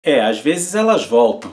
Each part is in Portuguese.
Às vezes elas voltam.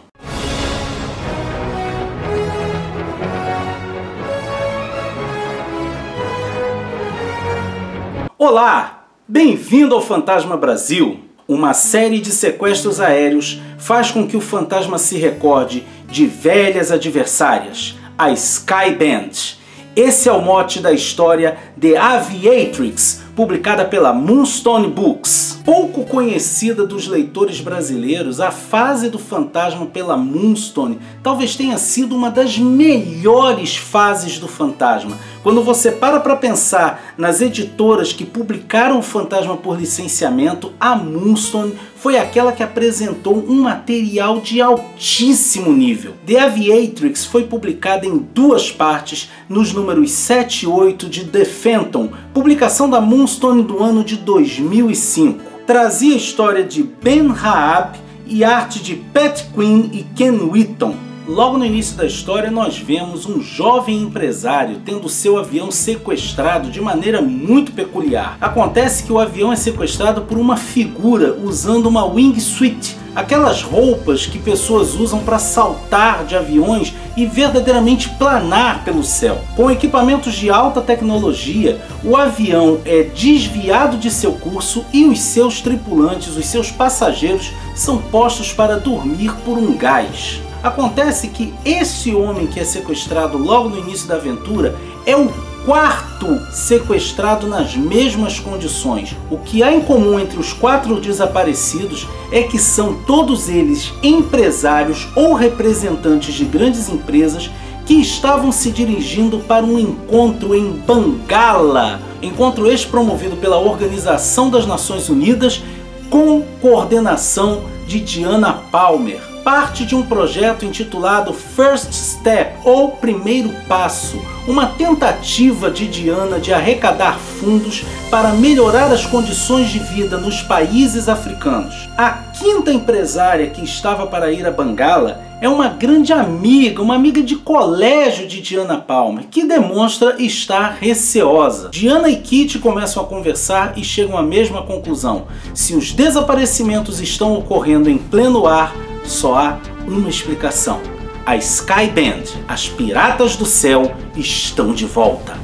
Olá! Bem-vindo ao Fantasma Brasil! Uma série de sequestros aéreos faz com que o fantasma se recorde de velhas adversárias, a Sky Band. Esse é o mote da história The Aviatrix, publicada pela Moonstone Books. Pouco conhecida dos leitores brasileiros, a fase do fantasma pela Moonstone talvez tenha sido uma das melhores fases do fantasma. Quando você para pensar nas editoras que publicaram o fantasma por licenciamento, a Moonstone foi aquela que apresentou um material de altíssimo nível. The Aviatrix foi publicada em duas partes nos números 7 e 8 de The Phantom, publicação da Moonstone do ano de 2005. Trazia a história de Ben Raab e arte de Pat Quinn e Ken Whitton. Logo no início da história nós vemos um jovem empresário tendo seu avião sequestrado de maneira muito peculiar. Acontece que o avião é sequestrado por uma figura usando uma wingsuit, aquelas roupas que pessoas usam para saltar de aviões e verdadeiramente planar pelo céu. Com equipamentos de alta tecnologia, o avião é desviado de seu curso e os seus tripulantes, os seus passageiros, são postos para dormir por um gás. Acontece que esse homem que é sequestrado logo no início da aventura é o quarto sequestrado nas mesmas condições. O que há em comum entre os 4 desaparecidos é que são todos eles empresários ou representantes de grandes empresas que estavam se dirigindo para um encontro em Bangala, encontro este promovido pela Organização das Nações Unidas com coordenação de Diana Palmer. Parte de um projeto intitulado First Step, ou Primeiro Passo, uma tentativa de Diana de arrecadar fundos para melhorar as condições de vida nos países africanos. A quinta empresária que estava para ir a Bangala é uma grande amiga, uma amiga de colégio de Diana Palmer, que demonstra estar receosa. Diana e Kitty começam a conversar e chegam à mesma conclusão: se os desaparecimentos estão ocorrendo em pleno ar, só há uma explicação. A Sky Band, as piratas do céu, estão de volta.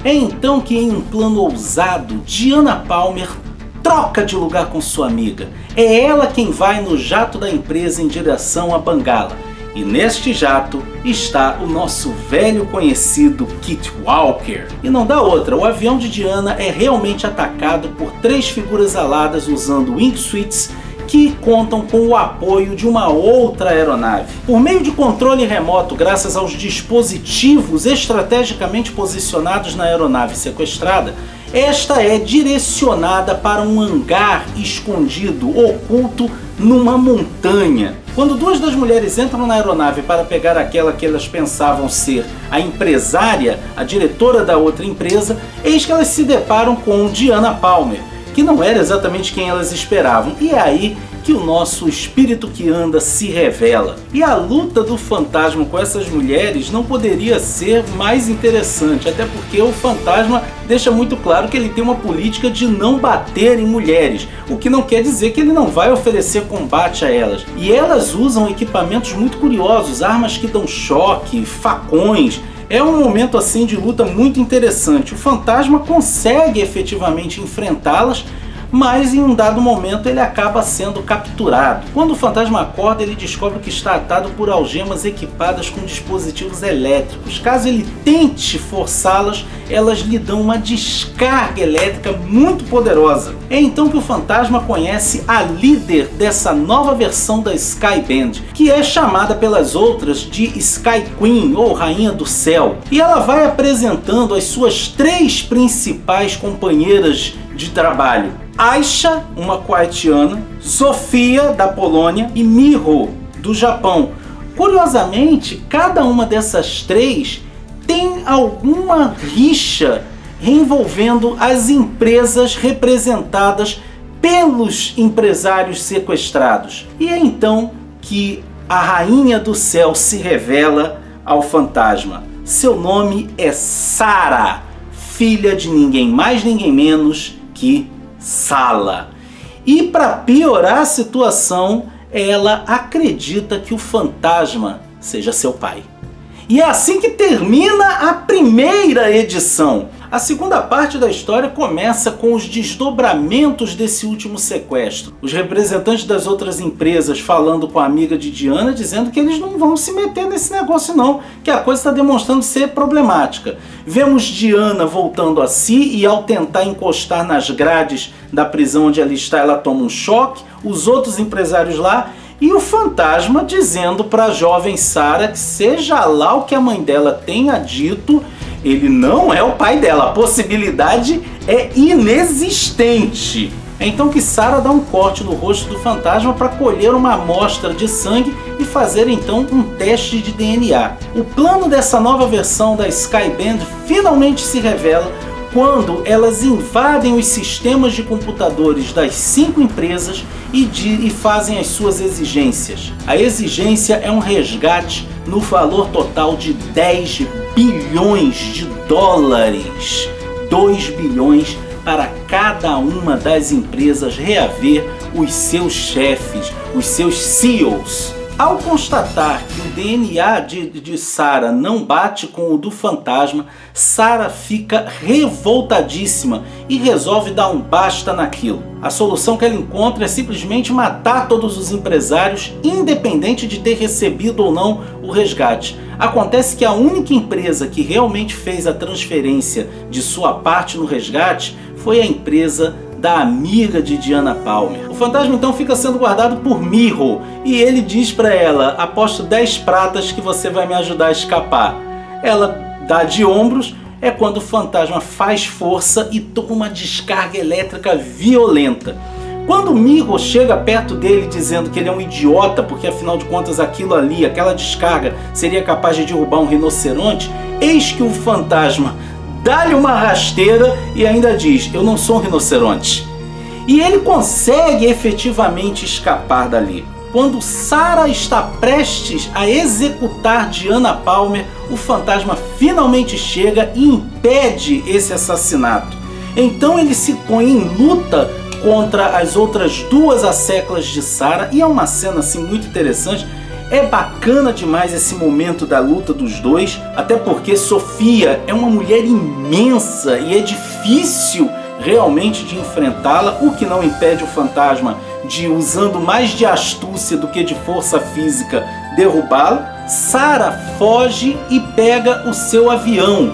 É então que, em um plano ousado, Diana Palmer troca de lugar com sua amiga. É ela quem vai no jato da empresa em direção a Bangala. E neste jato está o nosso velho conhecido Kit Walker. E não dá outra, o avião de Diana é realmente atacado por 3 figuras aladas usando wingsuits que contam com o apoio de uma outra aeronave. Por meio de controle remoto, graças aos dispositivos estrategicamente posicionados na aeronave sequestrada, esta é direcionada para um hangar escondido, oculto numa montanha. Quando 2 das mulheres entram na aeronave para pegar aquela que elas pensavam ser a empresária, a diretora da outra empresa, eis que elas se deparam com Diana Palmer, que não era exatamente quem elas esperavam. E é aí que o nosso espírito que anda se revela. E a luta do fantasma com essas mulheres não poderia ser mais interessante, até porque o fantasma deixa muito claro que ele tem uma política de não bater em mulheres, o que não quer dizer que ele não vai oferecer combate a elas. E elas usam equipamentos muito curiosos, armas que dão choque, facões. É um momento assim de luta muito interessante. O fantasma consegue efetivamente enfrentá-las, mas em um dado momento ele acaba sendo capturado. Quando o fantasma acorda, ele descobre que está atado por algemas equipadas com dispositivos elétricos. Caso ele tente forçá-las, elas lhe dão uma descarga elétrica muito poderosa. É então que o fantasma conhece a líder dessa nova versão da Sky Band, que é chamada pelas outras de Sky Queen, ou Rainha do Céu. E ela vai apresentando as suas 3 principais companheiras de trabalho: Aisha, uma coatiana, Sofia, da Polônia, e Miho, do Japão. Curiosamente, cada uma dessas 3 tem alguma rixa envolvendo as empresas representadas pelos empresários sequestrados. E é então que a Rainha do Céu se revela ao fantasma. Seu nome é Sarah, filha de ninguém mais ninguém menos que Sala. E para piorar a situação, ela acredita que o fantasma seja seu pai. E é assim que termina a primeira edição. A segunda parte da história começa com os desdobramentos desse último sequestro. Os representantes das outras empresas falando com a amiga de Diana, dizendo que eles não vão se meter nesse negócio não, que a coisa está demonstrando ser problemática. Vemos Diana voltando a si e ao tentar encostar nas grades da prisão onde ela está, ela toma um choque. Os outros empresários lá e o fantasma dizendo para a jovem Sarah que seja lá o que a mãe dela tenha dito, ele não é o pai dela, a possibilidade é inexistente. É então que Sarah dá um corte no rosto do fantasma para colher uma amostra de sangue e fazer então um teste de DNA. O plano dessa nova versão da Skyband finalmente se revela quando elas invadem os sistemas de computadores das 5 empresas e fazem as suas exigências. A exigência é um resgate no valor total de 10 bilhões de dólares. 2 bilhões para cada uma das empresas reaver os seus chefes, os seus CEOs. Ao constatar que o DNA de Sarah não bate com o do fantasma, Sarah fica revoltadíssima e resolve dar um basta naquilo. A solução que ela encontra é simplesmente matar todos os empresários, independente de ter recebido ou não o resgate. Acontece que a única empresa que realmente fez a transferência de sua parte no resgate foi a empresa da amiga de Diana Palmer. O fantasma então fica sendo guardado por Miho e ele diz para ela: aposto 10 pratas que você vai me ajudar a escapar. Ela dá de ombros, é quando o fantasma faz força e toma uma descarga elétrica violenta. Quando Miho chega perto dele dizendo que ele é um idiota, porque afinal de contas aquilo ali, aquela descarga seria capaz de derrubar um rinoceronte, eis que o fantasma dá-lhe uma rasteira e ainda diz: eu não sou um rinoceronte. E ele consegue efetivamente escapar dali. Quando Sarah está prestes a executar Diana Palmer, o fantasma finalmente chega e impede esse assassinato. Então ele se põe em luta contra as outras 2 asseclas de Sarah e é uma cena assim muito interessante. É bacana demais esse momento da luta dos dois, até porque Sofia é uma mulher imensa e é difícil realmente de enfrentá-la, o que não impede o fantasma de, usando mais de astúcia do que de força física, derrubá-la. Sarah foge e pega o seu avião.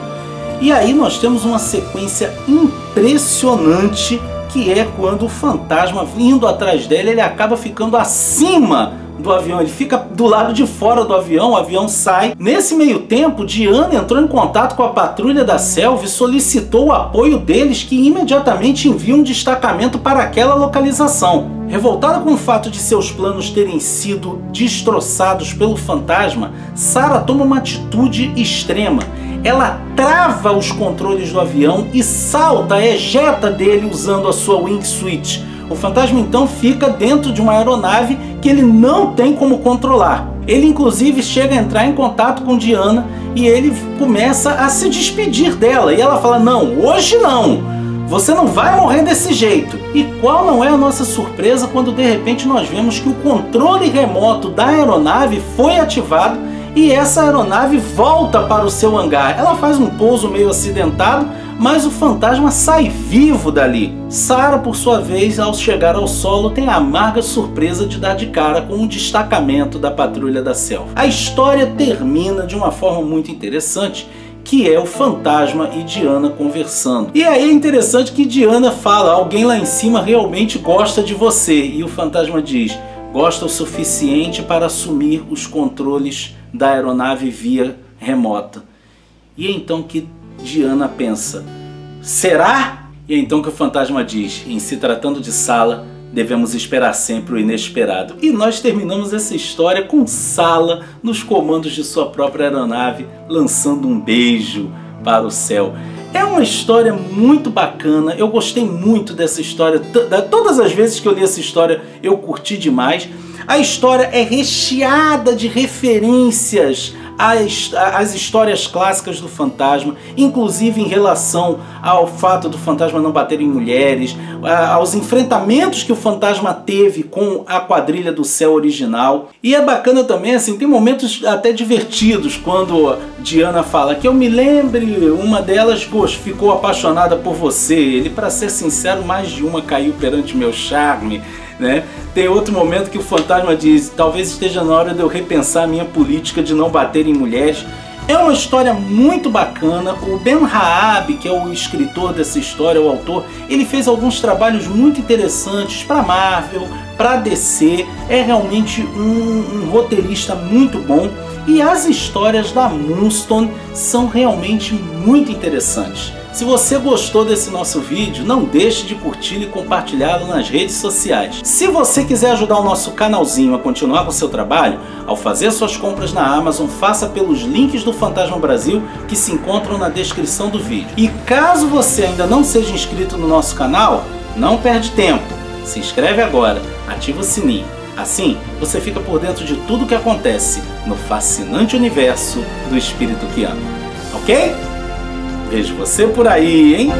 E aí nós temos uma sequência impressionante, que é quando o fantasma, vindo atrás dela, ele acaba ficando acima do avião, ele fica do lado de fora do avião, o avião sai. Nesse meio tempo, Diana entrou em contato com a patrulha da selva e solicitou o apoio deles, que imediatamente enviam um destacamento para aquela localização. Revoltada com o fato de seus planos terem sido destroçados pelo fantasma, Sarah toma uma atitude extrema. Ela trava os controles do avião e salta, ejeta dele usando a sua wingsuit. O fantasma então fica dentro de uma aeronave que ele não tem como controlar. Ele inclusive chega a entrar em contato com Diana e ele começa a se despedir dela. E ela fala: não, hoje não, você não vai morrer desse jeito. E qual não é a nossa surpresa quando de repente nós vemos que o controle remoto da aeronave foi ativado e essa aeronave volta para o seu hangar. Ela faz um pouso meio acidentado, mas o fantasma sai vivo dali. Sarah, por sua vez, ao chegar ao solo, tem a amarga surpresa de dar de cara com um destacamento da patrulha da selva. A história termina de uma forma muito interessante, que é o fantasma e Diana conversando. E aí é interessante que Diana fala: alguém lá em cima realmente gosta de você. E o fantasma diz: gosta o suficiente para assumir os controles da aeronave via remota. E é então que Diana pensa: será? E é então que o fantasma diz: em se tratando de Sala, devemos esperar sempre o inesperado. E nós terminamos essa história com Sala nos comandos de sua própria aeronave, lançando um beijo para o céu. É uma história muito bacana, eu gostei muito dessa história. Todas as vezes que eu li essa história eu curti demais. A história é recheada de referências as histórias clássicas do fantasma, inclusive em relação ao fato do fantasma não bater em mulheres, aos enfrentamentos que o fantasma teve com a quadrilha do céu original. E é bacana também, assim, tem momentos até divertidos quando Diana fala que eu me lembre, uma delas, poxa, ficou apaixonada por você. Ele, para ser sincero, mais de uma caiu perante meu charme, né? Tem outro momento que o fantasma diz, talvez esteja na hora de eu repensar a minha política de não bater em mulheres. É uma história muito bacana. O Ben Raab, que é o escritor dessa história, o autor, ele fez alguns trabalhos muito interessantes para Marvel, para DC. É realmente um roteirista muito bom. E as histórias da Moonstone são realmente muito interessantes. Se você gostou desse nosso vídeo, não deixe de curtir e compartilhá-lo nas redes sociais. Se você quiser ajudar o nosso canalzinho a continuar com o seu trabalho, ao fazer suas compras na Amazon, faça pelos links do Fantasma Brasil que se encontram na descrição do vídeo. E caso você ainda não seja inscrito no nosso canal, não perde tempo. Se inscreve agora, ativa o sininho. Assim, você fica por dentro de tudo que acontece no fascinante universo do espírito que ama. Ok? Vejo você por aí, hein?